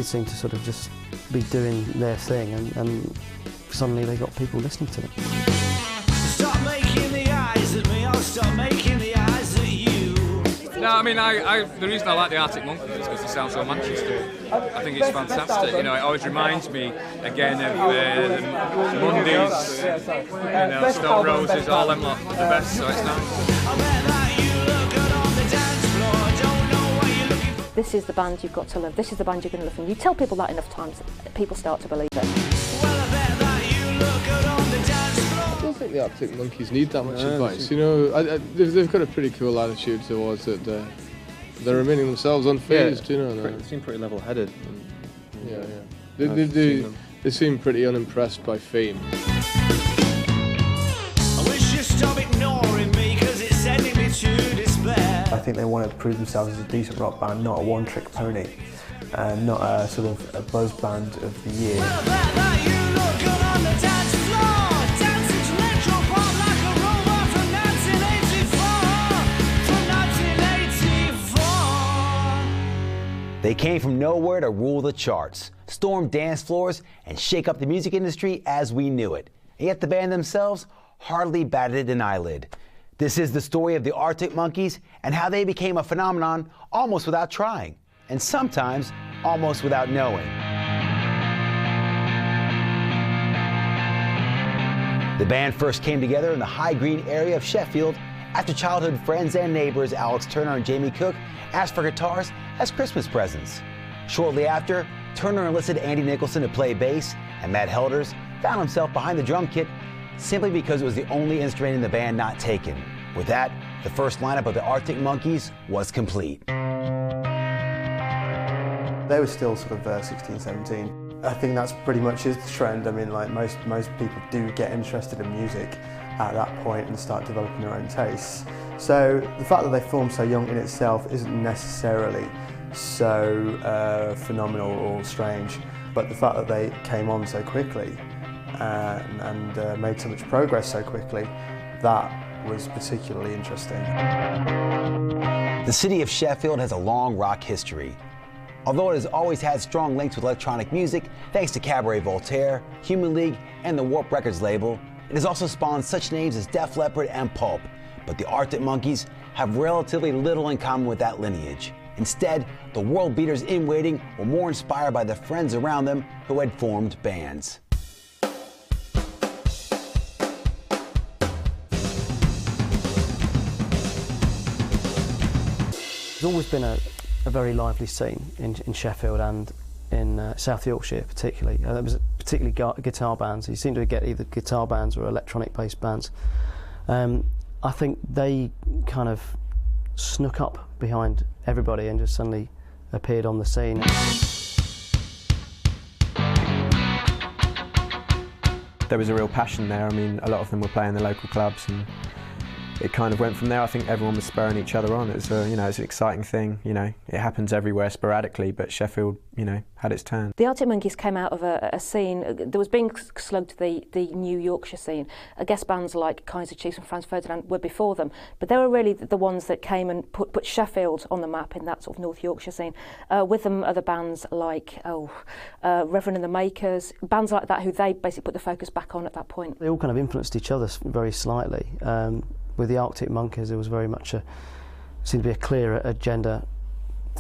seemed to sort of just be doing their thing, and suddenly they got people listening to them. Stop making the eyes at me, I'll stop making the eyes at you. No, I mean, the reason I like the Arctic Monkeys is because they sound so Manchester. I think it's fantastic. You know, it always reminds me again of the Mondays, you know, Stone Roses, all them lot, the best. So it's nice. This is the band you've got to love. This is the band you're going to love. And you tell people that enough times, people start to believe it. I don't think the Arctic Monkeys need that much advice. You know, they've got a pretty cool attitude towards it. They're remaining themselves unfazed. You know, they seem pretty level-headed. They seem pretty unimpressed by fame. I wish you'd stop ignoring me, 'cause it's sending me to despair. I think they want to prove themselves as a decent rock band, not a one-trick pony, and not a sort of a buzz band of the year. Well, I bet that you look good on the dance floor, dancing to electro pop like a robot from 1984. They came from nowhere to rule the charts, storm dance floors, and shake up the music industry as we knew it. And yet the band themselves hardly batted an eyelid. This is the story of the Arctic Monkeys and how they became a phenomenon almost without trying, and sometimes almost without knowing. The band first came together in the High Green area of Sheffield after childhood friends and neighbors Alex Turner and Jamie Cook asked for guitars as Christmas presents. Shortly after, Turner enlisted Andy Nicholson to play bass, and Matt Helders found himself behind the drum kit simply because it was the only instrument in the band not taken. With that, the first lineup of the Arctic Monkeys was complete. They were still sort of 16, 17. I think that's pretty much is the trend. I mean, like most people do get interested in music at that point and start developing their own tastes. So the fact that they formed so young in itself isn't necessarily so phenomenal or strange, but the fact that they came on so quickly and made so much progress so quickly, that was particularly interesting. The city of Sheffield has a long rock history. Although it has always had strong links with electronic music, thanks to Cabaret Voltaire, Human League, and the Warp Records label, it has also spawned such names as Def Leppard and Pulp. But the Arctic Monkeys have relatively little in common with that lineage. Instead, the world beaters in waiting were more inspired by the friends around them who had formed bands. There's always been a very lively scene in Sheffield and in South Yorkshire particularly. There was particularly guitar bands. You seem to get either guitar bands or electronic-based bands. I think they kind of snuck up behind everybody and just suddenly appeared on the scene. There was a real passion there. I mean, a lot of them were playing the local clubs, and it kind of went from there. I think everyone was spurring each other on. It was it's an exciting thing. You know, it happens everywhere sporadically, but Sheffield, had its turn. The Arctic Monkeys came out of a scene that was being slugged the New Yorkshire scene. I guess bands like Kaiser Chiefs and Franz Ferdinand were before them, but they were really the ones that came and put Sheffield on the map in that sort of North Yorkshire scene. With them, other bands like Reverend and the Makers, bands like that who they basically put the focus back on at that point. They all kind of influenced each other very slightly. With the Arctic Monkeys, there was very much seemed to be a clear agenda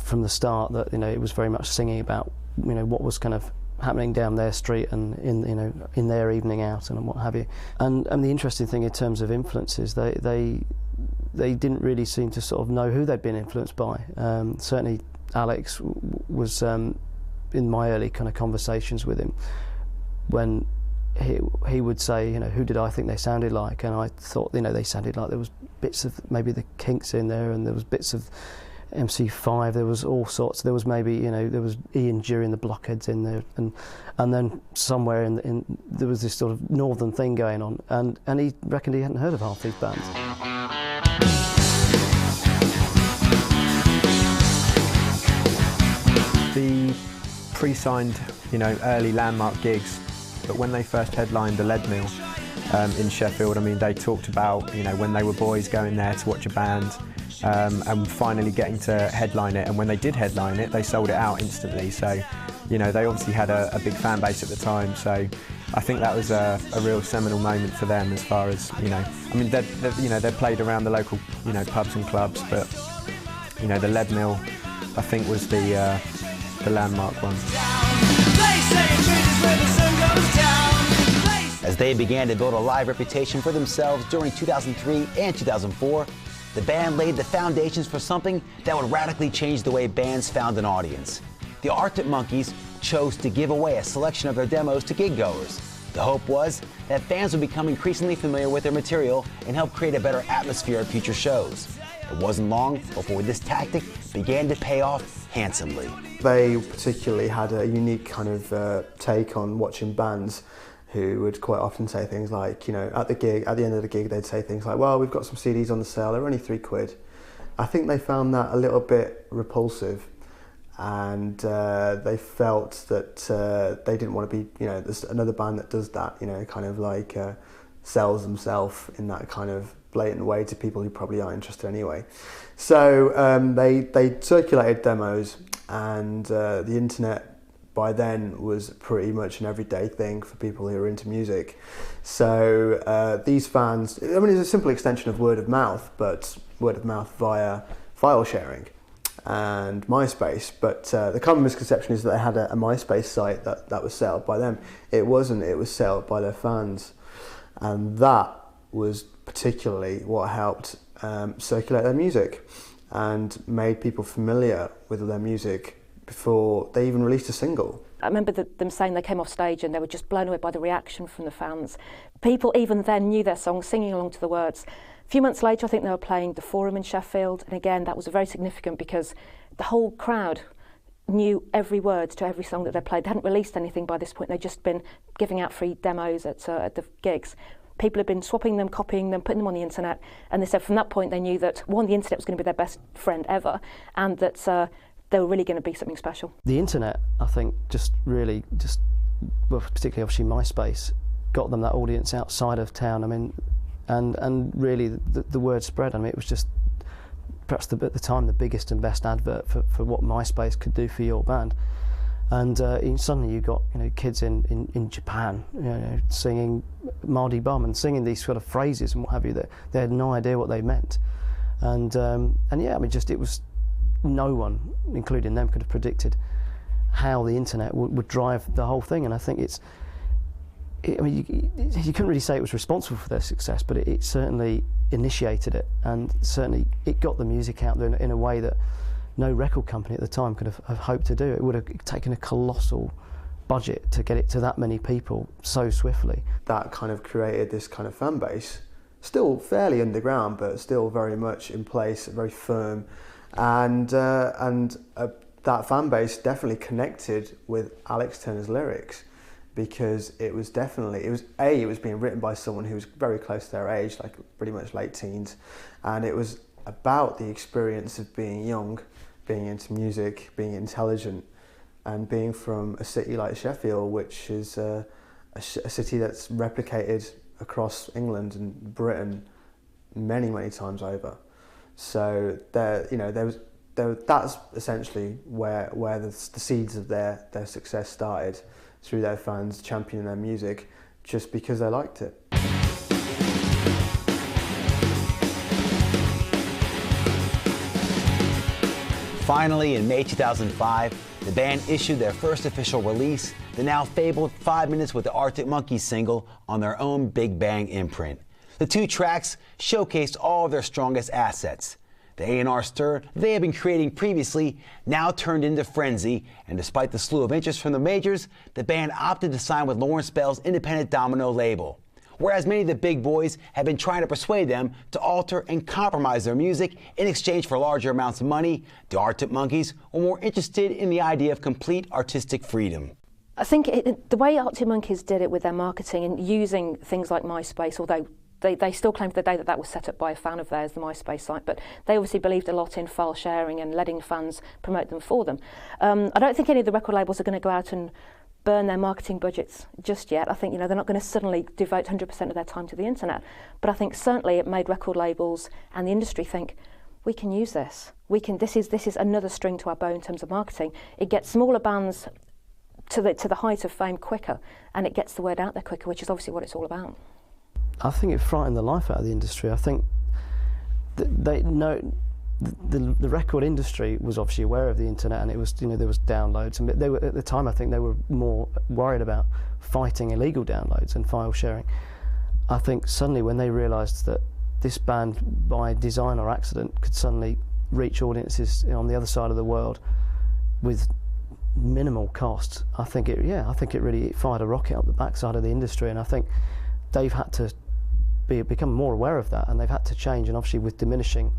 from the start, that it was very much singing about what was kind of happening down their street and in their evening out and what have you. And the interesting thing in terms of influences, they didn't really seem to sort of know who they'd been influenced by. Certainly Alex was in my early kind of conversations with him, when he would say, who did I think they sounded like? And I thought, they sounded like there was bits of maybe the Kinks in there, and there was bits of MC5. There was all sorts. There was maybe, there was Ian Dury, the Blockheads in there, and then somewhere in there was this sort of northern thing going on, and he reckoned he hadn't heard of half these bands. The pre-signed, early landmark gigs. But when they first headlined the Lead Mill in Sheffield, I mean, they talked about, when they were boys going there to watch a band and finally getting to headline it. And when they did headline it, they sold it out instantly. So, you know, they obviously had a big fan base at the time, so I think that was a real seminal moment for them as far as, you know, I mean, they played around the local, you know, pubs and clubs, but, you know, the Lead Mill, I think, was the landmark one. As they began to build a live reputation for themselves during 2003 and 2004, the band laid the foundations for something that would radically change the way bands found an audience. The Arctic Monkeys chose to give away a selection of their demos to gig goers. The hope was that fans would become increasingly familiar with their material and help create a better atmosphere at future shows. It wasn't long before this tactic began to pay off handsomely. They particularly had a unique kind of take on watching bands who would quite often say things like, you know, at the end of the gig, they'd say things like, well, we've got some CDs on the sale, they're only £3. I think they found that a little bit repulsive, and they felt that they didn't want to be, you know, there's another band that does that, you know, kind of like sells themselves in that kind of blatant way to people who probably aren't interested anyway. So they circulated demos, and the internet by then was pretty much an everyday thing for people who are into music. So these fans, I mean, it's a simple extension of word of mouth, but word of mouth via file sharing and MySpace. But the common misconception is that they had a MySpace site that was set up by them. It wasn't, it was set up by their fans. And that was particularly what helped circulate their music and made people familiar with their music before they even released a single. I remember them saying they came off stage and they were just blown away by the reaction from the fans. People even then knew their songs, singing along to the words. A few months later, I think they were playing the Forum in Sheffield, and again, that was very significant because the whole crowd knew every word to every song that they played. They hadn't released anything by this point, they'd just been giving out free demos at the gigs. People had been swapping them, copying them, putting them on the internet, and they said from that point they knew that, one, the internet was going to be their best friend ever, and that they were really going to be something special. The internet, I think, well, particularly obviously MySpace, got them that audience outside of town. I mean, and really the word spread. I mean, it was just perhaps at the time the biggest and best advert for what MySpace could do for your band. And suddenly you got, you know, kids in Japan, you know, singing Mardi Bum and singing these sort of phrases and what have you that they had no idea what they meant. And yeah, I mean, it was. No one, including them, could have predicted how the internet would drive the whole thing. And I think I mean, you couldn't really say it was responsible for their success, but it certainly initiated it, and certainly it got the music out there in a way that no record company at the time could have hoped to do. It would have taken a colossal budget to get it to that many people so swiftly. That kind of created this kind of fan base, still fairly underground, but still very much in place, very firm. And that fan base definitely connected with Alex Turner's lyrics, because it was being written by someone who was very close to their age, like pretty much late teens, and it was about the experience of being young, being into music, being intelligent, and being from a city like Sheffield, which is a city that's replicated across England and Britain many times over. So that's essentially where the seeds of their success started, through their fans championing their music just because they liked it. Finally, in May 2005, the band issued their first official release, the now fabled 5 Minutes with the Arctic Monkeys single, on their own Big Bang imprint. The 2 tracks showcased all of their strongest assets. The A&R stir they had been creating previously now turned into frenzy, and despite the slew of interest from the majors, the band opted to sign with Lawrence Bell's independent Domino label. Whereas many of the big boys had been trying to persuade them to alter and compromise their music in exchange for larger amounts of money, the Arctic Monkeys were more interested in the idea of complete artistic freedom. I think the way Arctic Monkeys did it with their marketing and using things like MySpace, although they still claim to the day that was set up by a fan of theirs, the MySpace site, but they obviously believed a lot in file sharing and letting fans promote them for them. I don't think any of the record labels are going to go out and burn their marketing budgets just yet. I think, you know, they're not going to suddenly devote 100% of their time to the internet, but I think certainly it made record labels and the industry think, we can use this. This is another string to our bow in terms of marketing. It gets smaller bands to the height of fame quicker, and it gets the word out there quicker, which is obviously what it's all about. I think it frightened the life out of the industry. I think they know the record industry was obviously aware of the internet, and it was, you know, there was downloads, and they were, at the time, I think they were more worried about fighting illegal downloads and file sharing. I think suddenly when they realised that this band, by design or accident, could suddenly reach audiences on the other side of the world with minimal cost, I think it really fired a rocket up the backside of the industry, and I think they've had to become more aware of that, and they've had to change, and obviously with diminishing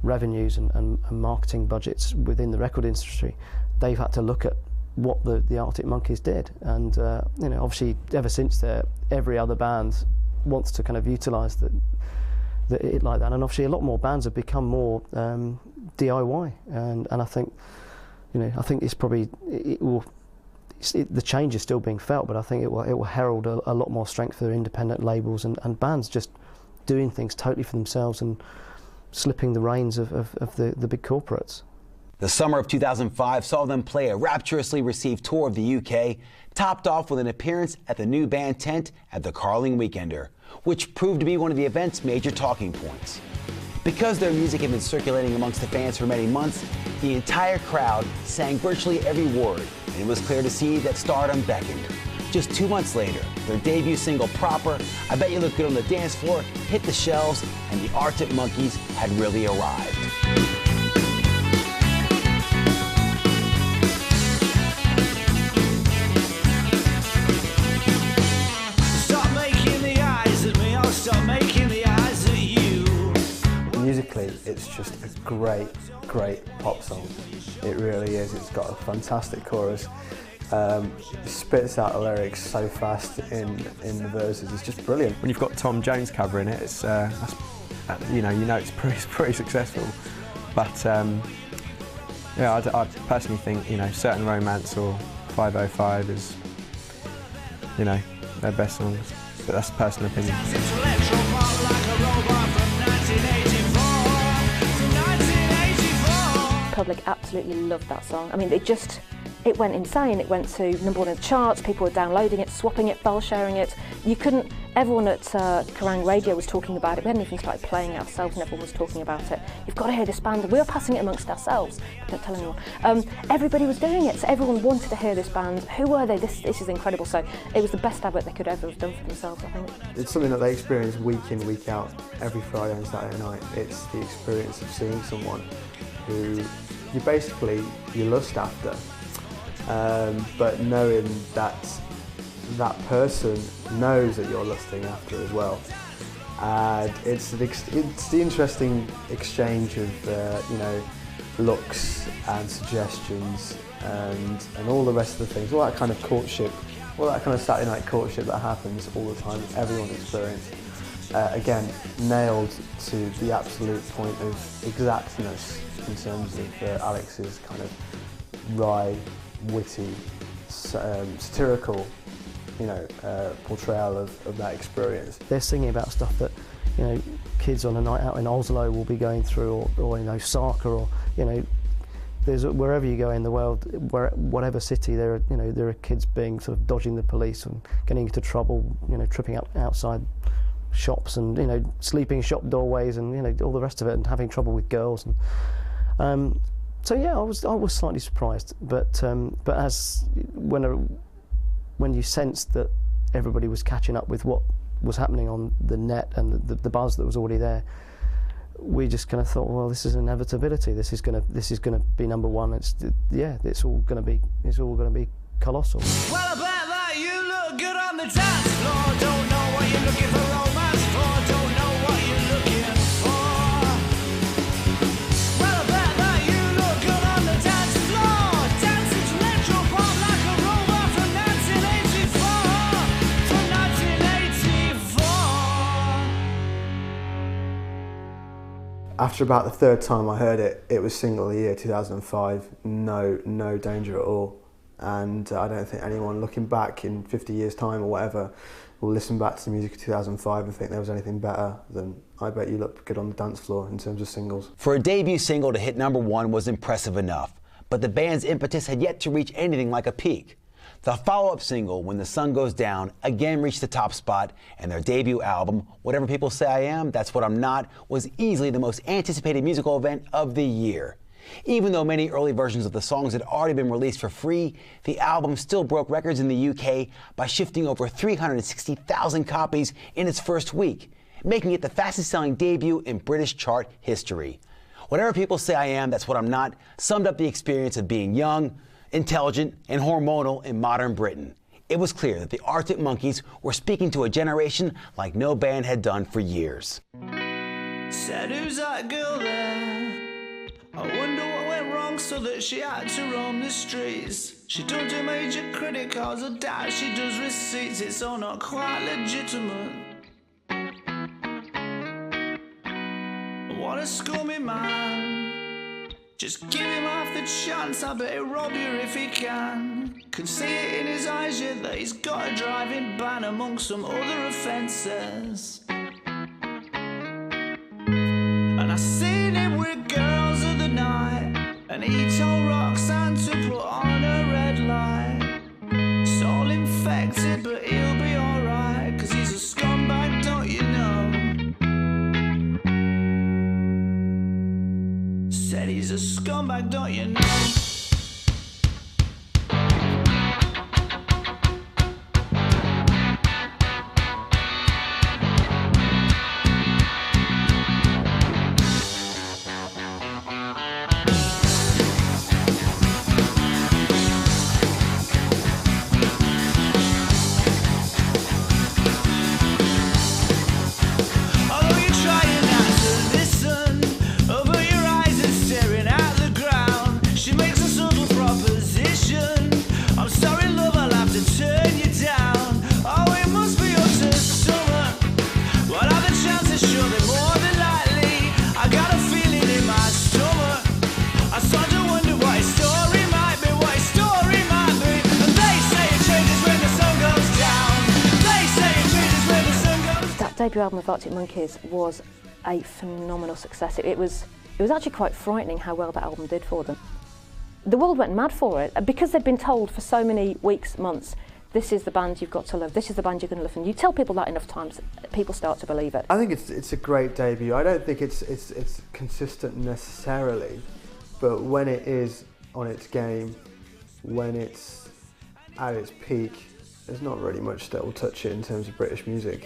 revenues and marketing budgets within the record industry, they've had to look at what the Arctic Monkeys did, and you know, obviously ever since there, every other band wants to kind of utilise it like that, and obviously a lot more bands have become more DIY, and I think, you know, I think it's probably the change is still being felt, but I think it will herald a lot more strength for independent labels and bands just doing things totally for themselves and slipping the reins of the big corporates. The summer of 2005 saw them play a rapturously received tour of the UK, topped off with an appearance at the new band tent at the Carling Weekender, which proved to be one of the event's major talking points. Because their music had been circulating amongst the fans for many months, the entire crowd sang virtually every word, and it was clear to see that stardom beckoned. Just 2 months later, their debut single, Proper, I Bet You Look Good on the Dance Floor, hit the shelves, and the Arctic Monkeys had really arrived. Stop making the eyes at me, I'll stop making the eyes at you. Musically, it's just a great pop song. It really is. It's got a fantastic chorus. Spits out the lyrics so fast in the verses. It's just brilliant. When you've got Tom Jones covering it, it's you know it's pretty successful. But yeah, I personally think, you know, Certain Romance or 505 is, you know, their best songs. But that's a personal opinion. The public absolutely loved that song. I mean, it went insane. It went to #1 in the charts. People were downloading it, swapping it, file sharing it. Everyone at Kerrang Radio was talking about it. We hadn't even started playing it ourselves, and everyone was talking about it. You've got to hear this band. We were passing it amongst ourselves. Don't tell anyone. Everybody was doing it, so everyone wanted to hear this band. Who were they? This is incredible. So it was the best advert they could ever have done for themselves, I think. It's something that they experience week in, week out, every Friday and Saturday night. It's the experience of seeing someone who you lust after. But knowing that that person knows that you're lusting after as well, and it's the interesting exchange of you know, looks and suggestions and all the rest of the things, all that kind of courtship, all that kind of Saturday night courtship that happens all the time, everyone experiences. Again, nailed to the absolute point of exactness in terms of Alex's kind of wry, witty, satirical, you know, portrayal of that experience. They're singing about stuff that, you know, kids on a night out in Oslo will be going through, or you know, Osaka, or, you know, wherever you go in the world, whatever city, there are kids being sort of dodging the police and getting into trouble, you know, tripping up outside shops, and, you know, sleeping in shop doorways, and, you know, all the rest of it, and having trouble with girls. And so yeah, I was slightly surprised, but as when you sensed that everybody was catching up with what was happening on the net and the buzz that was already there, we just kind of thought, well, this is an inevitability. This is gonna be #1. It's all gonna be colossal. Well, I bet that you look good on the dance floor. Don't know what you're looking for romance for. Don't know what you're looking for. Well, I bet that you look good on the dance floor. Dancing to electro pop like a robot from 1984. From 1984. After about the third time I heard it, it was single of the year 2005. No danger at all. And I don't think anyone looking back in 50 years' time or whatever will listen back to the music of 2005 and think there was anything better than I Bet You Look Good on the Dance Floor in terms of singles. For a debut single to hit #1 was impressive enough, but the band's impetus had yet to reach anything like a peak. The follow-up single, When the Sun Goes Down, again reached the top spot, and their debut album, Whatever People Say I Am, That's What I'm Not, was easily the most anticipated musical event of the year. Even though many early versions of the songs had already been released for free, the album still broke records in the UK by shifting over 360,000 copies in its first week, making it the fastest-selling debut in British chart history. Whatever People Say I Am, That's What I'm Not summed up the experience of being young, intelligent, and hormonal in modern Britain. It was clear that the Arctic Monkeys were speaking to a generation like no band had done for years. Said, who's that girl there? I wonder what went wrong so that she had to roam the streets. She don't do major credit cards or doubt she does receipts. It's all not quite legitimate. What a scummy man. Just give him half the chance, I bet he'll rob you if he can. Can see it in his eyes, yeah, that he's got a driving ban among some other offences. And I seen him with girls of the night, and he told Roxanne to put on a red light. It's all infected, but he'll be alright, 'cause he's a scumbag, don't you know? Said he's a scumbag, don't you know? Debut album of Arctic Monkeys was a phenomenal success. It was actually quite frightening how well that album did for them. The world went mad for it because they'd been told for so many weeks, months, this is the band you've got to love, this is the band you're going to love, and you tell people that enough times, people start to believe it. I think it's a great debut. I don't think it's consistent necessarily, but when it is on its game, when it's at its peak, there's not really much that will touch it in terms of British music.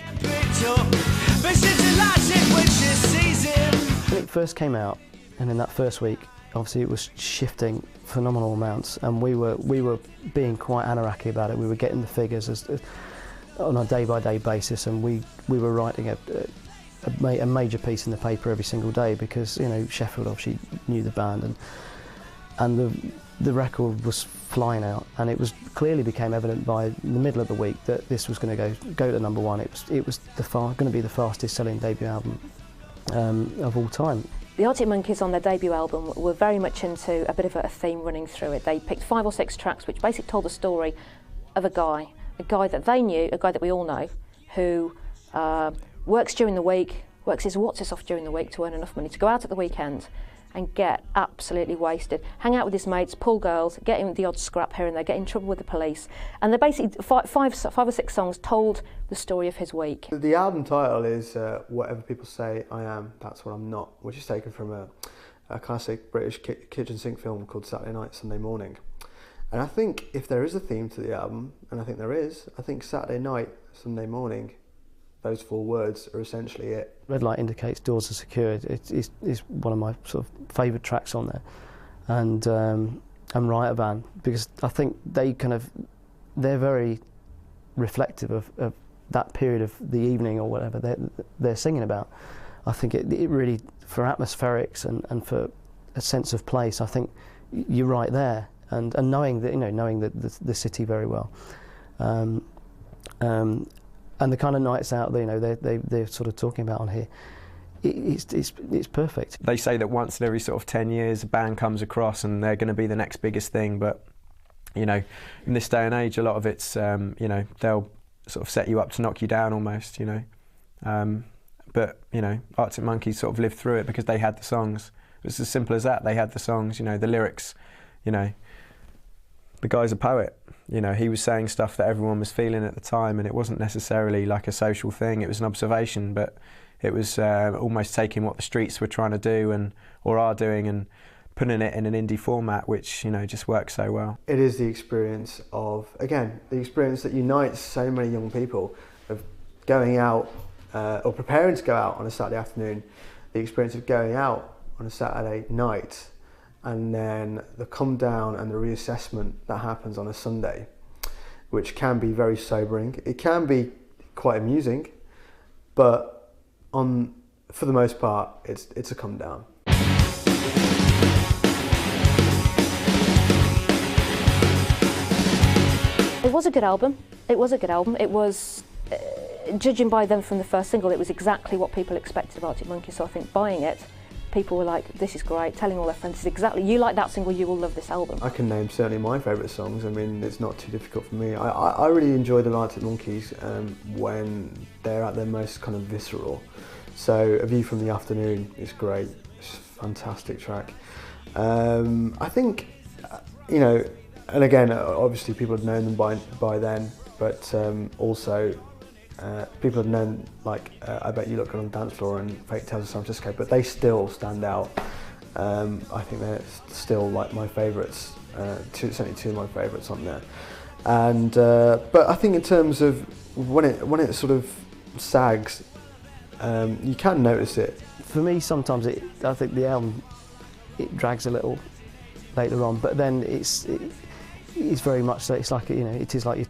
When it first came out, and in that first week, obviously it was shifting phenomenal amounts, and we were being quite anarchy about it. We were getting the figures on a day-by-day basis, and we were writing a major piece in the paper every single day because, you know, Sheffield obviously knew the band, and the record was flying out, and it was clearly became evident by the middle of the week that this was going to go to number one. It was going to be the fastest selling debut album of all time. The Arctic Monkeys on their debut album were very much into a bit of a theme running through it. They picked 5 or 6 tracks which basically told the story of a guy that they knew, a guy that we all know, who works during the week, works his what's off during the week to earn enough money to go out at the weekend and get absolutely wasted, hang out with his mates, pull girls, get in the odd scrap here and there, get in trouble with the police. And they're basically 5 or 6 songs told the story of his week. The album title is Whatever People Say I Am, That's What I'm Not, which is taken from a classic British kitchen sink film called Saturday Night, Sunday Morning. And I think if there is a theme to the album, and I think there is, I think Saturday night, Sunday morning, those 4 words are essentially it. Red light indicates doors are secured. It's one of my sort of favourite tracks on there, and Riot Van, because I think they're very reflective of that period of the evening or whatever they're singing about. I think it really, for atmospherics and for a sense of place, I think you're right there, and knowing that the city very well. And the kind of nights out, they're sort of talking about on here, it's perfect. They say that once in every sort of 10 years a band comes across and they're going to be the next biggest thing, but you know, in this day and age, a lot of it's they'll sort of set you up to knock you down almost, you know. But you know, Arctic Monkeys sort of lived through it because they had the songs. It's as simple as that. They had the songs, you know, the lyrics, you know. The guy's a poet. you know, he was saying stuff that everyone was feeling at the time, and it wasn't necessarily like a social thing, it was an observation, but it was almost taking what the streets were trying to do or are doing and putting it in an indie format, which, you know, just works so well. It is the experience of, again, the experience that unites so many young people of going out or preparing to go out on a Saturday afternoon, the experience of going out on a Saturday night, and then the come down and the reassessment that happens on a Sunday, which can be very sobering. It can be quite amusing, but for the most part, it's a come down. It was a good album. It was a good album. It was, judging by them from the first single, it was exactly what people expected of Arctic Monkeys. So I think buying it, people were like, this is great, telling all their friends, this is exactly, you like that single, you will love this album. I can name certainly my favourite songs. I mean, it's not too difficult for me. I really enjoy the Arctic Monkeys when they're at their most kind of visceral. So A View from the Afternoon is great. It's a fantastic track. I think, you know, and again, obviously people had known them by then, but also people had known, like, I Bet You Look Good on the Dance Floor and Fake Tales of San Francisco, but they still stand out. I think they're still like my favourites, certainly two of my favourites on there. And but I think in terms of when it sort of sags, you can notice it. For me, sometimes I think the album, it drags a little later on, but then it's very much so. It's like, you know, it is like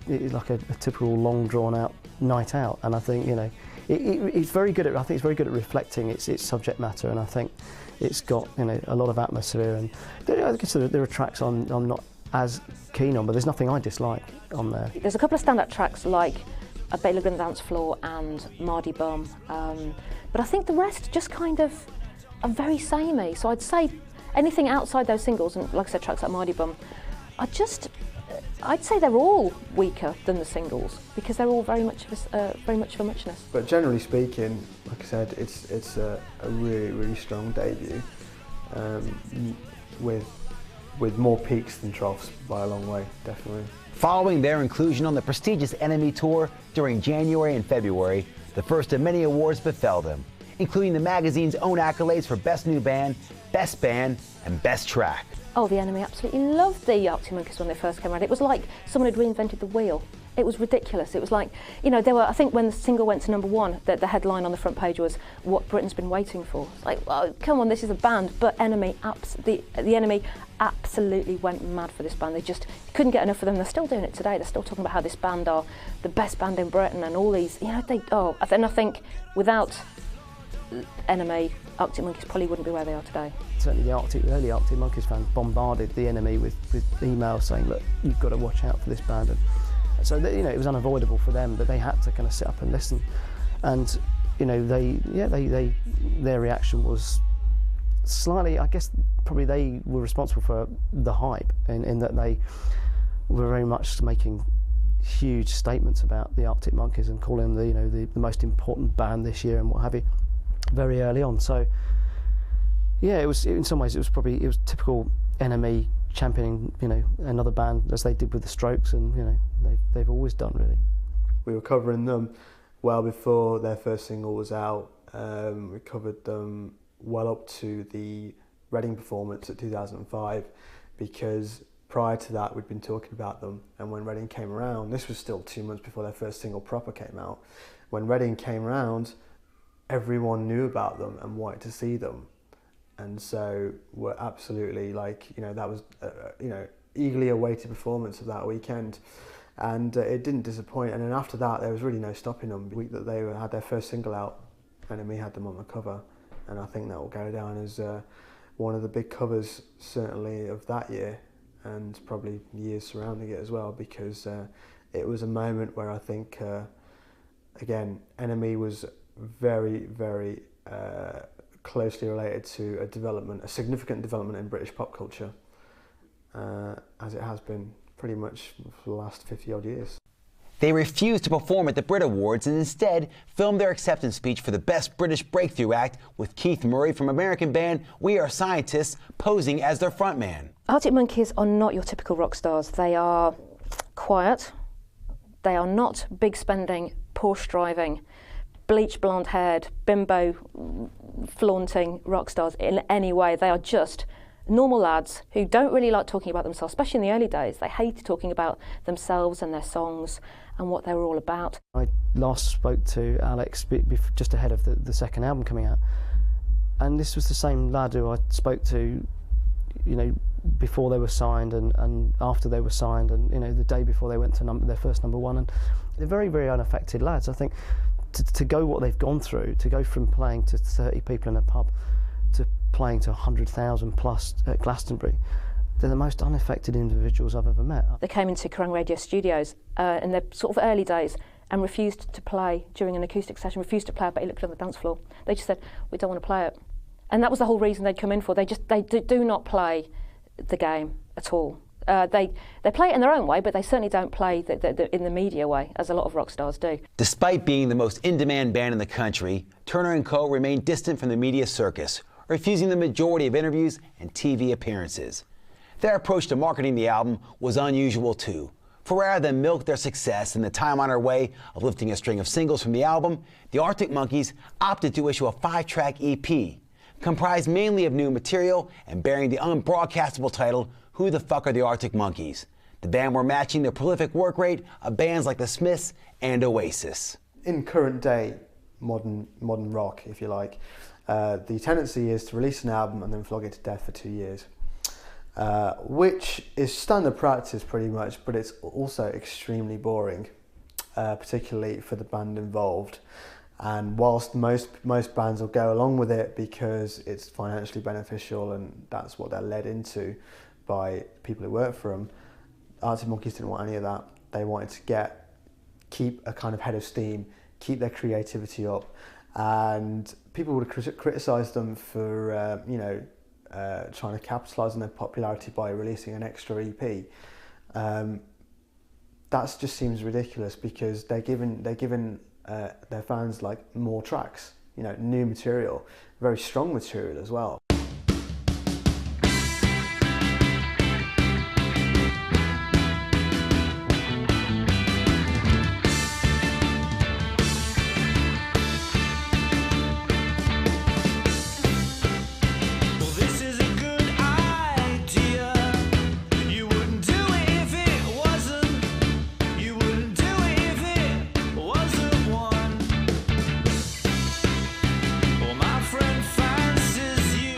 a typical long drawn out night out, and I think, you know, it's very good at. I think it's very good at reflecting its subject matter, and I think it's got, you know, a lot of atmosphere. And I guess there are tracks I'm not as keen on, but there's nothing I dislike on there. There's a couple of standout tracks like I Bet You Look Good on the Dance Floor and Mardy Bum, but I think the rest just kind of are very samey. So I'd say anything outside those singles, and like I said, tracks like Mardy Bum, I'd say they're all weaker than the singles because they're all very much of a muchness. But generally speaking, like I said, it's a really strong debut, with more peaks than troughs by a long way, definitely. Following their inclusion on the prestigious Enemy Tour during January and February, the first of many awards befell them, including the magazine's own accolades for Best New Band, and Best Track. Oh, the Enemy absolutely loved the Arctic Monkeys when they first came around. It was like someone had reinvented the wheel. It was ridiculous. It was like, you know, I think when the single went to #1, the headline on the front page was "What Britain's Been Waiting For." It's like, oh, come on, this is a band. But the Enemy absolutely went mad for this band. They just couldn't get enough of them. They're still doing it today. They're still talking about how this band are the best band in Britain and all these, you know, and I think without Enemy, Arctic Monkeys probably wouldn't be where they are today. Certainly the early Arctic Monkeys fans bombarded the Enemy with emails saying, look, you've got to watch out for this band. And so, you know, it was unavoidable for them, but they had to kind of sit up and listen. And, you know, their reaction was slightly, I guess, probably they were responsible for the hype in that they were very much making huge statements about the Arctic Monkeys and calling them the most important band this year and what have you, very early on. So yeah, it was, in some ways it was typical Enemy championing, you know, another band as they did with the Strokes, and, you know, they've always done, really. We were covering them well before their first single was out. We covered them well up to the Reading performance at 2005, because prior to that we'd been talking about them, and when Reading came around, this was still 2 months before their first single proper came out. When Reading came around, everyone knew about them and wanted to see them, and so we're absolutely, like, you know, that was you know, eagerly awaited performance of that weekend, and it didn't disappoint. And then after that there was really no stopping them. The week that they had their first single out, Enemy had them on the cover, and I think that will go down as one of the big covers, certainly of that year, and probably years surrounding it as well, because it was a moment where I think again, Enemy was very closely related to a significant development in British pop culture, as it has been pretty much for the last 50 odd years. They refused to perform at the Brit Awards and instead filmed their acceptance speech for the Best British Breakthrough Act with Keith Murray from American band We Are Scientists posing as their frontman. Arctic Monkeys are not your typical rock stars. They are quiet. They are not big spending, Porsche driving, bleach blonde haired, bimbo flaunting rock stars in any way. They are just normal lads who don't really like talking about themselves, especially in the early days. They hated talking about themselves and their songs and what they were all about. I last spoke to Alex just ahead of the second album coming out, and this was the same lad who I spoke to, you know, before they were signed and after they were signed, and you know, the day before they went to their first #1, and they're very, very unaffected lads. I think to go what they've gone through, to go from playing to 30 people in a pub to playing to 100,000 plus at Glastonbury, they're the most unaffected individuals I've ever met. They came into Kerrang Radio Studios in their sort of early days and refused to play during an acoustic session, refused to play it, but he looked on the dance floor. They just said, we don't want to play it. And that was the whole reason they'd come in for. They do not play the game at all. They play it in their own way, but they certainly don't play in the media way, as a lot of rock stars do. Despite being the most in-demand band in the country, Turner & Co. remained distant from the media circus, refusing the majority of interviews and TV appearances. Their approach to marketing the album was unusual too, for rather than milk their success in the time-honored way of lifting a string of singles from the album, the Arctic Monkeys opted to issue a 5-track EP, comprised mainly of new material and bearing the unbroadcastable title, Who the Fuck Are the Arctic Monkeys? The band were matching the prolific work rate of bands like the Smiths and Oasis. In current day modern rock, if you like, the tendency is to release an album and then flog it to death for 2 years, which is standard practice pretty much, but it's also extremely boring, particularly for the band involved. And whilst most bands will go along with it because it's financially beneficial and that's what they're led into by people who work for them, Arctic Monkeys didn't want any of that. They wanted to keep a kind of head of steam, keep their creativity up, and people would criticise them for trying to capitalise on their popularity by releasing an extra EP. That just seems ridiculous because they're giving their fans like more tracks, you know, new material, very strong material as well.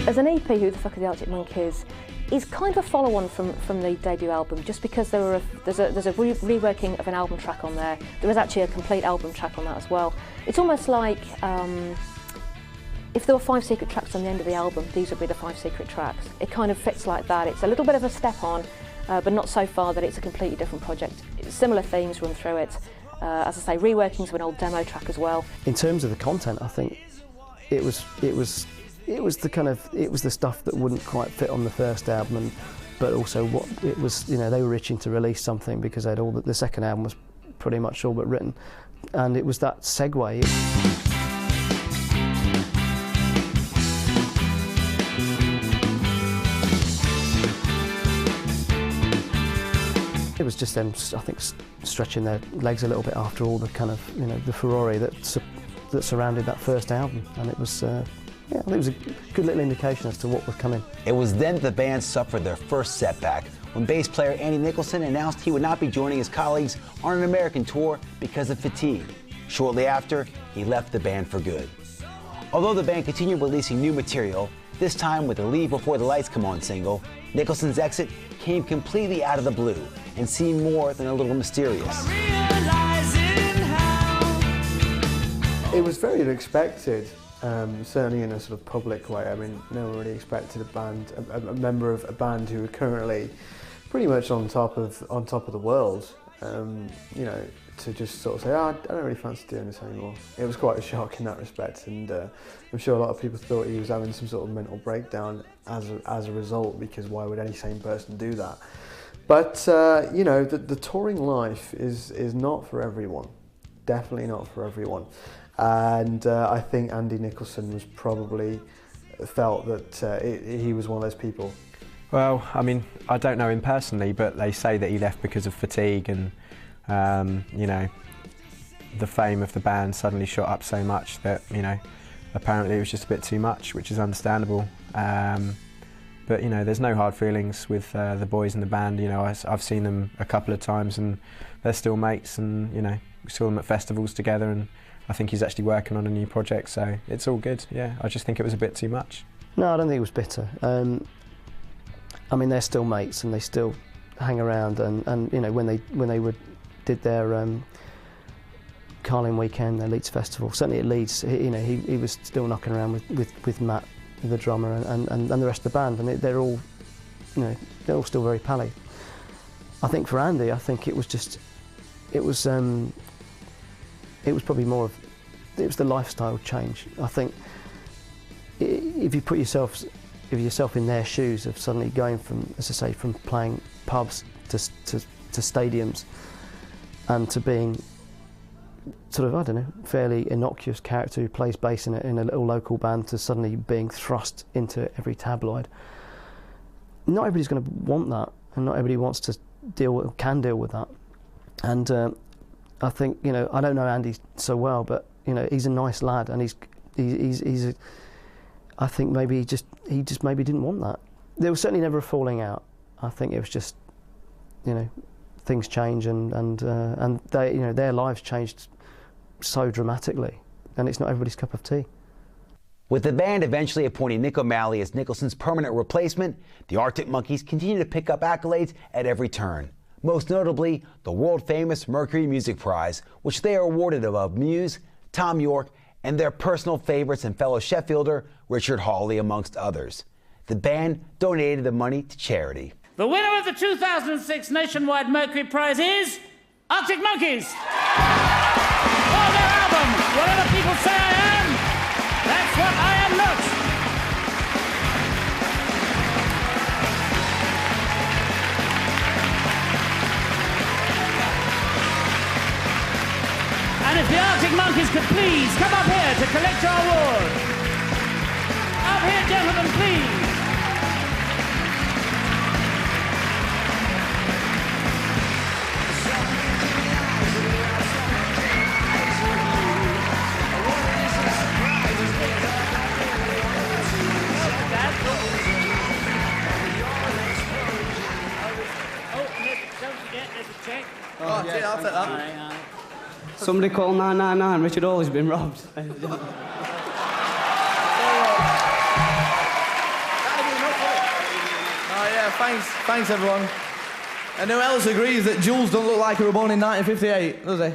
As an EP, Who the Fuck Are the Arctic Monkeys is kind of a follow-on from the debut album, just because there's a reworking of an album track on there. There is actually a complete album track on that as well. It's almost like if there were 5 secret tracks on the end of the album, these would be the 5 secret tracks. It kind of fits like that. It's a little bit of a step on, but not so far that it's a completely different project. Similar themes run through it. As I say, reworkings of an old demo track as well. In terms of the content, I think it was the stuff that wouldn't quite fit on the first album, but also what it was, you know, they were itching to release something because they'd the second album was pretty much all but written, and it was that segue. It was just them, I think, stretching their legs a little bit after all the kind of, you know, the furore that surrounded that first album, and it was. Yeah, I think it was a good little indication as to what was coming. It was then the band suffered their first setback when bass player Andy Nicholson announced he would not be joining his colleagues on an American tour because of fatigue. Shortly after, he left the band for good. Although the band continued releasing new material, this time with the Leave Before the Lights Come On single, Nicholson's exit came completely out of the blue and seemed more than a little mysterious. It was very unexpected. Certainly in a sort of public way. I mean, no one really expected a member of a band who were currently pretty much on top of the world, you know, to just sort of say, I don't really fancy doing this anymore. It was quite a shock in that respect, and I'm sure a lot of people thought he was having some sort of mental breakdown as a result, because why would any sane person do that? But you know, the touring life is not for everyone. Definitely not for everyone. And I think Andy Nicholson was probably felt that he was one of those people Well, I mean, I don't know him personally, but they say that he left because of fatigue and, you know, the fame of the band suddenly shot up so much that, you know, apparently it was just a bit too much, which is understandable. But, you know, there's no hard feelings with the boys in the band. You know, I've seen them a couple of times and they're still mates, and, you know, we saw them at festivals together, and I think he's actually working on a new project, so it's all good, yeah. I just think it was a bit too much. No, I don't think it was bitter. I mean, they're still mates and they still hang around, and you know, when they did their Carling weekend, their Leeds festival, certainly at Leeds, you know, he was still knocking around with Matt, the drummer, and the rest of the band, and they're all, you know, they're all still very pally. I think for Andy, I think it was probably more of, it was the lifestyle change. I think if you put yourself in their shoes of suddenly going from, as I say, from playing pubs to stadiums and to being sort of, I don't know, fairly innocuous character who plays bass in a little local band to suddenly being thrust into every tabloid. Not everybody's going to want that, and not everybody wants to can deal with that. And I think, you know, I don't know Andy so well, but, you know, he's a nice lad, and I think maybe he just maybe didn't want that. There was certainly never a falling out. I think it was just, you know, things change, and they, you know, their lives changed so dramatically, and it's not everybody's cup of tea. With the band eventually appointing Nick O'Malley as Nicholson's permanent replacement, the Arctic Monkeys continue to pick up accolades at every turn. Most notably, the world-famous Mercury Music Prize, which they are awarded above Muse, Tom York, and their personal favorites and fellow Sheffielder, Richard Hawley, amongst others. The band donated the money to charity. The winner of the 2006 Nationwide Mercury Prize is Arctic Monkeys! For their album, Whatever People Say I Am, That's What I Am Not! And if the Arctic Monkeys could please come up here to collect your award. Up here, gentlemen, please. Don't forget, there's a check. Oh, yeah, I'll take that. Somebody call 999, Richard Hawley's been robbed. Oh yeah, thanks everyone. And who else agrees that Jules don't look like he was born in 1958, does he?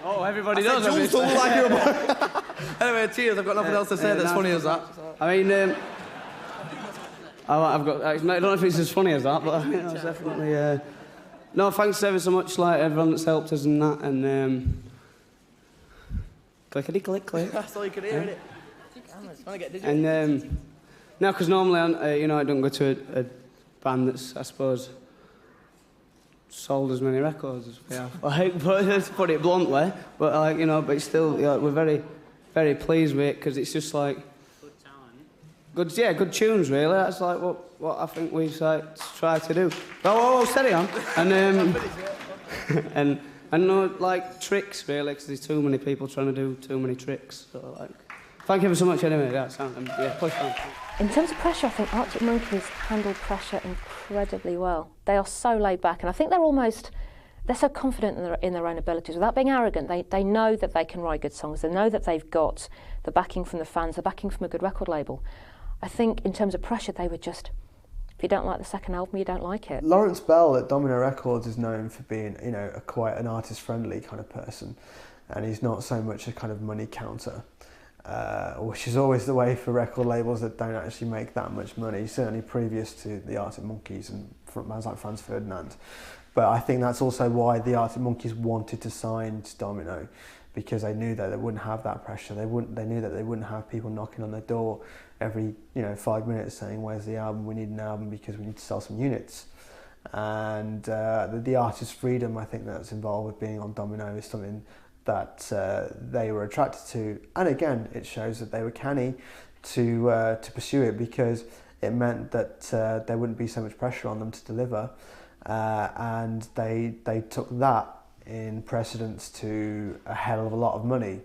Oh, everybody does. Jules don't look like he was born. Anyway, cheers, I've got nothing else to say that's funny as that. I mean, I've got, I don't know if it's as funny as that, but you know, it's definitely... No, thanks ever so much, like everyone that's helped us and that, and clickety click click. That's all you can hear, innit? And no, because normally, you know, I don't go to a band that's, I suppose, sold as many records as we have. Like, but let's put it bluntly, but like, you know, but still, you know, we're very, very pleased with it because it's just like good tunes really. That's like what I think we like try to do. Oh, steady on. And and no like tricks really, because there's too many people trying to do too many tricks. So like, thank you ever so much anyway. That's yeah, push on. In terms of pressure, I think Arctic Monkeys handle pressure incredibly well. They are so laid back, and I think they're so confident in their own abilities. Without being arrogant, they know that they can write good songs. They know that they've got the backing from the fans, the backing from a good record label. I think in terms of pressure, they were just, if you don't like the second album, you don't like it. Lawrence Bell at Domino Records is known for being, you know, quite an artist-friendly kind of person, and he's not so much a kind of money counter, which is always the way for record labels that don't actually make that much money, certainly previous to the Arctic Monkeys and bands like Franz Ferdinand. But I think that's also why the Arctic Monkeys wanted to sign to Domino, because they knew that they wouldn't have that pressure. They knew that they wouldn't have people knocking on their door every 5 minutes saying, "Where's the album? We need an album because we need to sell some units." And the artist's freedom, I think, that's involved with being on Domino is something that they were attracted to. And again, it shows that they were canny to pursue it, because it meant that there wouldn't be so much pressure on them to deliver, and they took that in precedence to a hell of a lot of money,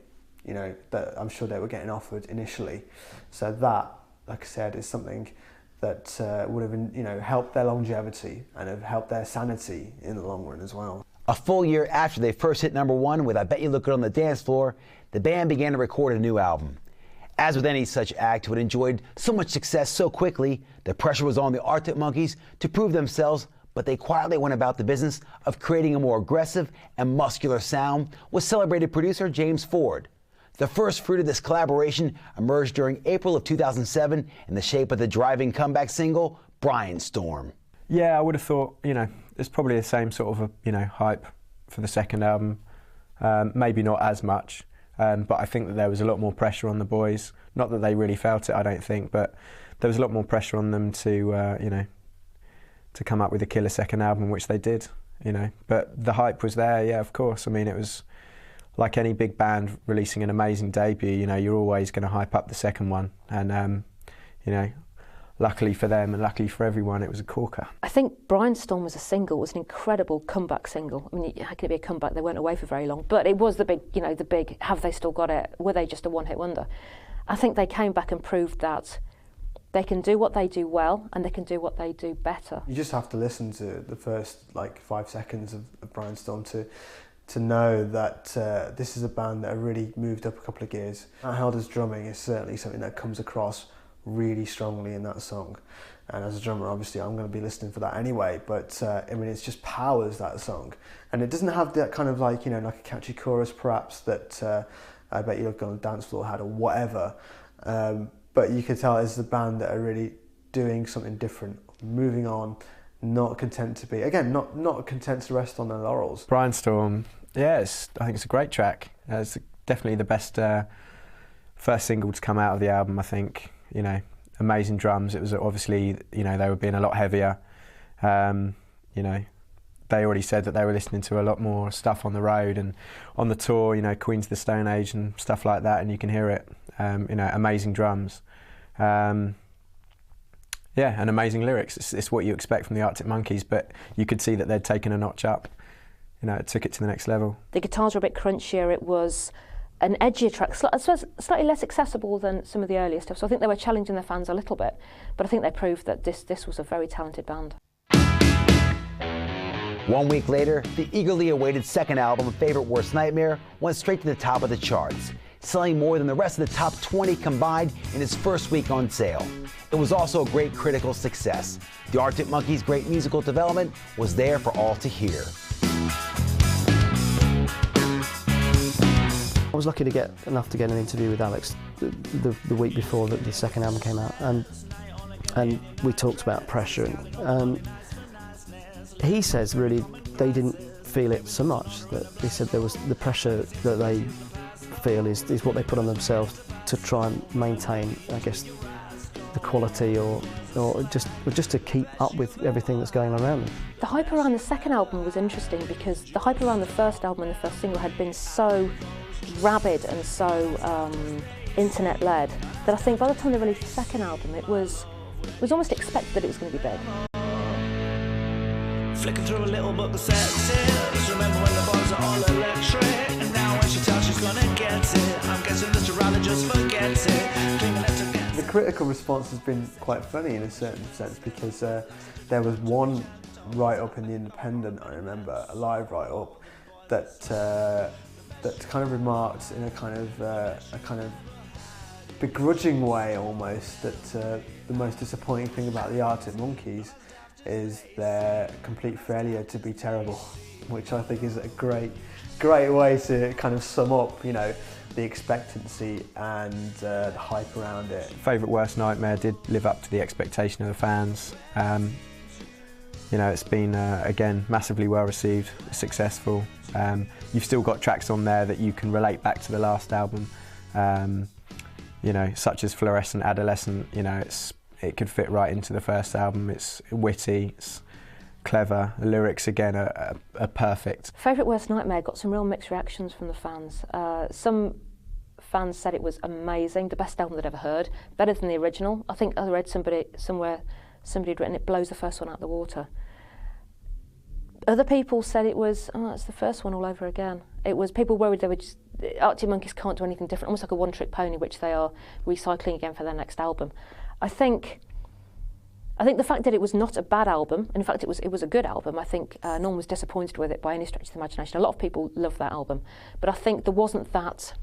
you know, that I'm sure they were getting offered initially. So that, like I said, is something that would have, you know, helped their longevity and have helped their sanity in the long run as well. A full year after they first hit #1 with I Bet You Look Good on the Dance Floor, the band began to record a new album. As with any such act who had enjoyed so much success so quickly, the pressure was on the Arctic Monkeys to prove themselves, but they quietly went about the business of creating a more aggressive and muscular sound with celebrated producer James Ford. The first fruit of this collaboration emerged during April of 2007 in the shape of the driving comeback single, Brainstorm. Yeah, I would have thought, you know, it's probably the same sort of, you know, hype for the second album. Maybe not as much, but I think that there was a lot more pressure on the boys. Not that they really felt it, I don't think, but there was a lot more pressure on them to, you know, to come up with a killer second album, which they did, you know. But the hype was there, yeah, of course. I mean, it was like any big band releasing an amazing debut, you know, you're always going to hype up the second one. And, you know, luckily for them and luckily for everyone, it was a corker. I think Brainstorm was a single, was an incredible comeback single. I mean, how can it be a comeback? They weren't away for very long. But it was the big, you know, the big, have they still got it? Were they just a one-hit wonder? I think they came back and proved that they can do what they do well and they can do what they do better. You just have to listen to the first, like, 5 seconds of Brainstorm to know that this is a band that have really moved up a couple of gears. Matt Helder's drumming is certainly something that comes across really strongly in that song, and as a drummer obviously I'm going to be listening for that anyway, but I mean, it's just powers that song, and it doesn't have that kind of, like, you know, like a catchy chorus perhaps that I Bet You Look Good on the Dance Floor had or whatever, but you can tell it's the band that are really doing something different, moving on, not content to be, again, not content to rest on their laurels. Brainstorm, yeah, I think it's a great track. It's definitely the best first single to come out of the album, I think. You know, amazing drums. It was obviously, you know, they were being a lot heavier. You know, they already said that they were listening to a lot more stuff on the road and on the tour, you know, Queens of the Stone Age and stuff like that, and you can hear it. You know, amazing drums. Yeah, and amazing lyrics. It's what you expect from the Arctic Monkeys, but you could see that they'd taken a notch up. You know, it took it to the next level. The guitars were a bit crunchier. It was an edgier track, slightly less accessible than some of the earlier stuff. So I think they were challenging their fans a little bit, but I think they proved that this was a very talented band. 1 week later, the eagerly awaited second album, Favorite Worst Nightmare, went straight to the top of the charts, selling more than the rest of the top 20 combined in its first week on sale. It was also a great critical success. The Arctic Monkeys' great musical development was there for all to hear. I was lucky to get enough to get an interview with Alex the week before the second album came out, and we talked about pressure. And he says really they didn't feel it so much. That he said there was the pressure that they feel is what they put on themselves to try and maintain, I guess, the quality or just to keep up with everything that's going on around them. The hype around the second album was interesting because the hype around the first album and the first single had been so rabid and so internet-led that I think by the time they released the second album it was almost expected that it was going to be big. Flicking through a little book of sexes. Remember when the boys are all electric? And now when she tells she's gonna get it, I'm guessing Mr. Riley just forgets it. The critical response has been quite funny in a certain sense because there was one write-up in The Independent, I remember, a live write-up, that kind of remarked in a kind of begrudging way almost that the most disappointing thing about the Arctic Monkeys is their complete failure to be terrible, which I think is a great way to kind of sum up, you know, the expectancy and the hype around it. Favorite Worst Nightmare did live up to the expectation of the fans. You know, it's been again massively well received, successful. You've still got tracks on there that you can relate back to the last album. You know, such as Fluorescent Adolescent. You know, it could fit right into the first album. It's witty, it's clever. The lyrics again are perfect. Favourite Worst Nightmare got some real mixed reactions from the fans. Some fans said it was amazing, the best album they'd ever heard, better than the original. I think I read somebody had written it blows the first one out of the water. Other people said it was, oh, it's the first one all over again. It was, people worried they would just, Arctic Monkeys can't do anything different, almost like a one-trick pony, which they are recycling again for their next album. I think the fact that it was not a bad album, in fact it was a good album. I think no one was disappointed with it by any stretch of the imagination. A lot of people loved that album, but I think there wasn't that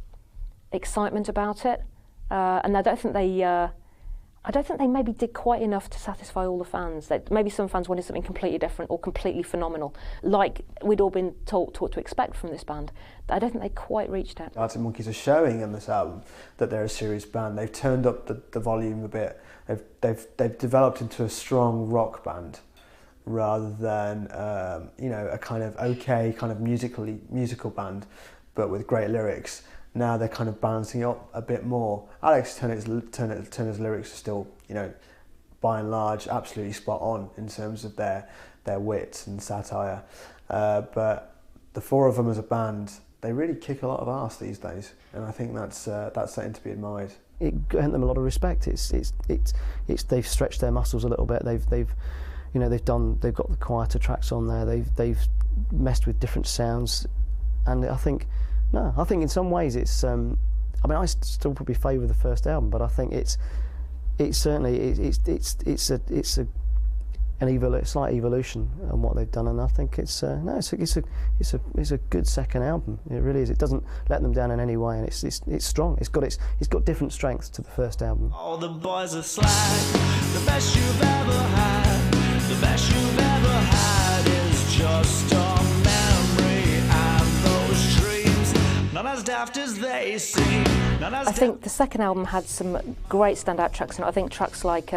excitement about it, and I don't think they maybe did quite enough to satisfy all the fans. That maybe some fans wanted something completely different or completely phenomenal, like we'd all been taught to expect from this band. I don't think they quite reached it. Arctic Monkeys are showing in this album that they're a serious band. They've turned up the volume a bit. They've developed into a strong rock band rather than a kind of okay kind of musical band, but with great lyrics. Now they're kind of balancing it up a bit more. Alex Turner's lyrics are still, by and large, absolutely spot on in terms of their wit and satire. But the four of them as a band, they really kick a lot of arse these days, and I think that's something to be admired. It earned them a lot of respect. They've stretched their muscles a little bit. They've got the quieter tracks on there. They've messed with different sounds, and I think in some ways it's. I still probably favour the first album, but I think it's a slight evolution on what they've done, and I think it's a good second album. It really is. It doesn't let them down in any way, and it's strong. It's got different strengths to the first album. All the boys are slack. The best you've ever had. The best you've ever had is just a memory and those dreams. Not as daft as they seem. I think the second album had some great standout tracks, and I think tracks like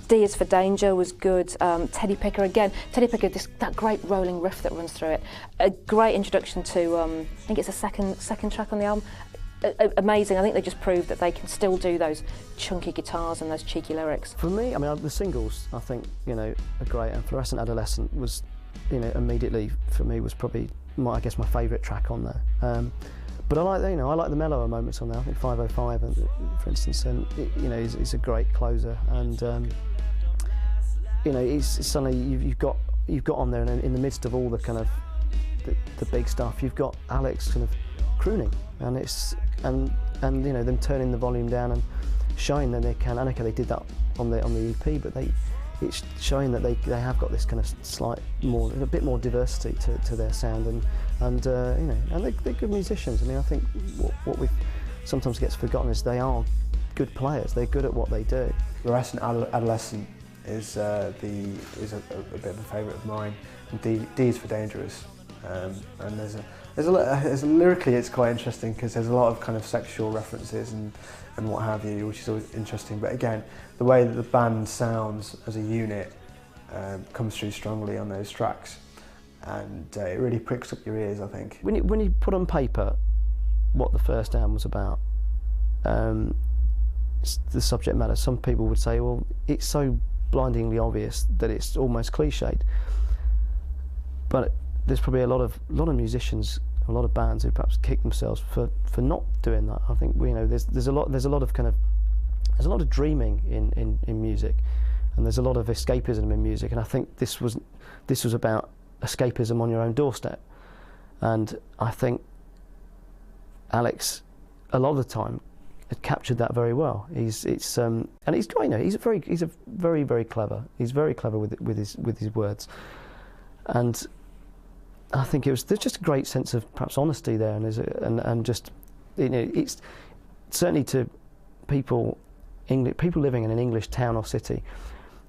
D is for Danger was good. Teddy Picker again. Teddy Picker, that great rolling riff that runs through it. A great introduction to, I think it's a second track on the album. Amazing. I think they just proved that they can still do those chunky guitars and those cheeky lyrics. For me, the singles I think are great, and Fluorescent Adolescent was, immediately for me was probably my favourite track on there. But I like the mellower moments on there. I think 505, for instance, and it's a great closer, and it's suddenly you've got on there, and in the midst of all the kind of the big stuff, you've got Alex kind of crooning, and them turning the volume down and showing that they can. And okay, they did that on the EP, but it's showing that they have got this kind of a bit more diversity to their sound, and they're good musicians. I think what we sometimes gets forgotten is they are good players. They're good at what they do. Fluorescent Adolescent is a bit of a favourite of mine. D is for Dangerous, and there's lyrically it's quite interesting because there's a lot of kind of sexual references and what have you, which is always interesting. But again, the way that the band sounds as a unit comes through strongly on those tracks, and it really pricks up your ears, I think. When you put on paper what the first album was about, the subject matter, some people would say, well, it's so blindingly obvious that it's almost cliched. But there's probably a lot of musicians, a lot of bands who perhaps kick themselves for not doing that. I think there's a lot of dreaming in music, and there's a lot of escapism in music, and I think this was about escapism on your own doorstep. And I think Alex, a lot of the time, had captured that very well. He's very, very clever. He's very clever with his words, and I think there's just a great sense of perhaps honesty there, and just it's certainly to people living in an English town or city,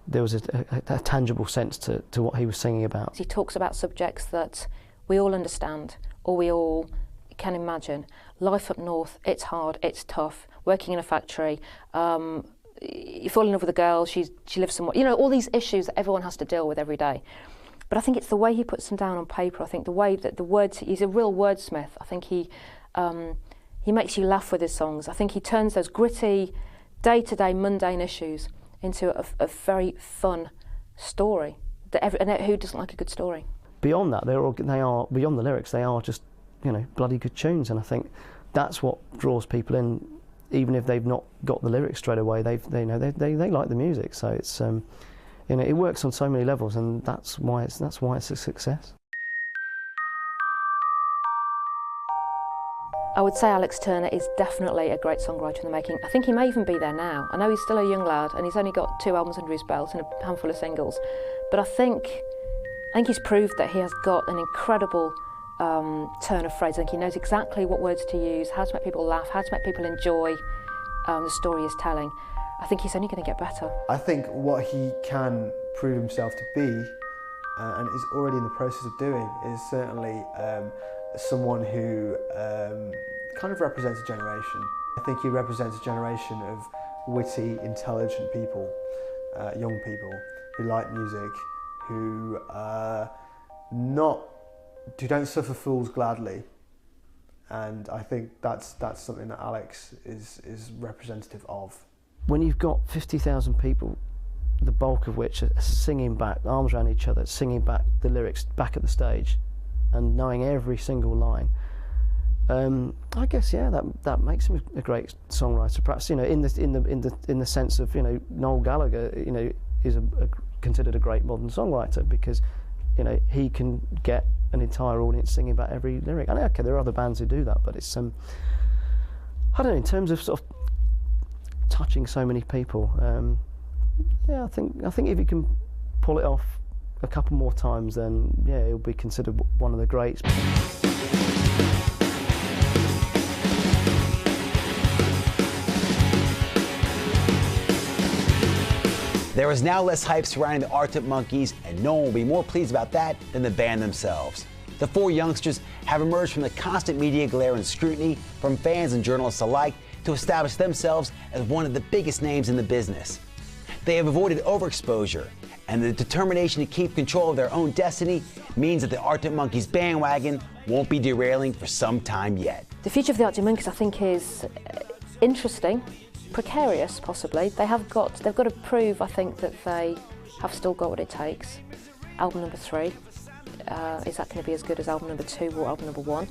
there was a tangible sense to what he was singing about. He talks about subjects that we all understand, or we all can imagine. Life up north, it's hard, it's tough. Working in a factory, you fall in love with a girl, she lives somewhere. All these issues that everyone has to deal with every day. But I think it's the way he puts them down on paper. I think the way that the words, he's a real wordsmith. I think he makes you laugh with his songs. I think he turns those gritty, day-to-day, mundane issues into a very fun story. And who doesn't like a good story? Beyond that, they are beyond the lyrics. They are just you know, bloody good tunes, and I think that's what draws people in, even if they've not got the lyrics straight away. They like the music, so it's you know, it works on so many levels, and that's why it's a success. I would say Alex Turner is definitely a great songwriter in the making. I think he may even be there now. I know he's still a young lad and he's only got 2 albums under his belt and a handful of singles, but I think he's proved that he has got an incredible turn of phrase. I think he knows exactly what words to use, how to make people laugh, how to make people enjoy the story he's telling. I think he's only going to get better. I think what he can prove himself to be, and is already in the process of doing, is certainly someone who kind of represents a generation. I think he represents a generation of witty, intelligent people, young people who like music, who don't suffer fools gladly, and I think that's something that Alex is representative of. When you've got 50,000 people, the bulk of which are singing back, arms around each other, singing back the lyrics back at the stage, and knowing every single line, I guess that makes him a great songwriter. Perhaps, you know, in the sense of, you know, Noel Gallagher, you know, is considered a great modern songwriter because, you know, he can get an entire audience singing about every lyric. And okay, there are other bands who do that, but it's I don't know, in terms of sort of touching so many people, yeah, I think if you can pull it off a couple more times, then yeah, he'll be considered one of the greats. There is now less hype surrounding the Arctic Monkeys, and no one will be more pleased about that than the band themselves. The 4 youngsters have emerged from the constant media glare and scrutiny from fans and journalists alike to establish themselves as one of the biggest names in the business. They have avoided overexposure, and the determination to keep control of their own destiny means that the Arctic Monkeys bandwagon won't be derailing for some time yet. The future of the Arctic Monkeys, I think, is interesting, precarious possibly. They've got to prove, I think, that they have still got what it takes. Album number 3, is that going to be as good as album number 2 or album number 1?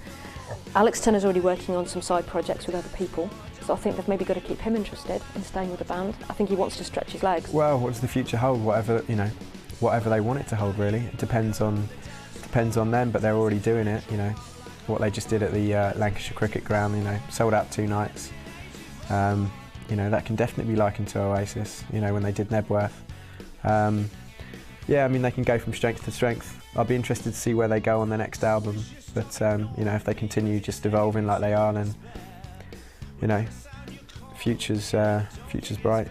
Alex Turner's already working on some side projects with other people, so I think they've maybe got to keep him interested in staying with the band. I think he wants to stretch his legs. Well, what does the future hold? Whatever they want it to hold, really. It depends on them, but they're already doing it. You know, what they just did at the Lancashire Cricket Ground. You know, sold out 2 nights. You know, that can definitely be likened to Oasis. You know, when they did Nebworth. Yeah, I mean, they can go from strength to strength. I'll be interested to see where they go on their next album. But you know, if they continue just evolving like they are, then you know, future's bright.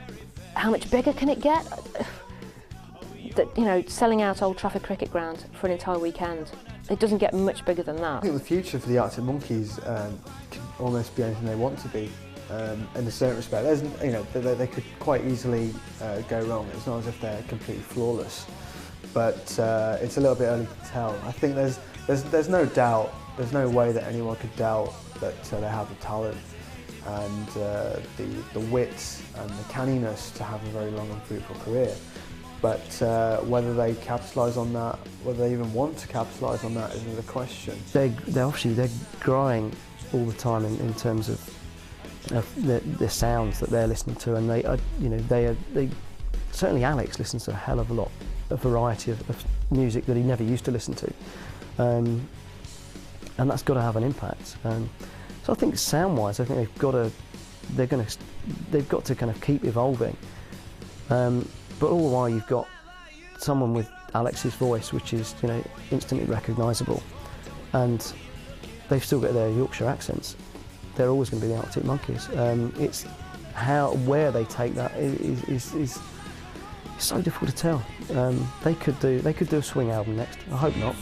How much bigger can it get? You know, selling out Old Trafford Cricket Ground for an entire weekend. It doesn't get much bigger than that. I think the future for the Arctic Monkeys can almost be anything they want to be. In a certain respect, you know, they could quite easily go wrong. It's not as if they're completely flawless, but it's a little bit early to tell. I think there's no doubt, there's no way that anyone could doubt that they have the talent and the wit and the canniness to have a very long and fruitful career. But whether they capitalise on that, whether they even want to capitalise on that, is another question. They're growing all the time in terms of the sounds that they're listening to, and they certainly Alex listens to a hell of a lot, a variety of music that he never used to listen to, and that's got to have an impact. So I think sound-wise, I think they've got to kind of keep evolving. But all the while you've got someone with Alex's voice, which is, you know, instantly recognisable, and they've still got their Yorkshire accents. They're always going to be the Arctic Monkeys. It's where they take that is so difficult to tell. They could do a swing album next. I hope not.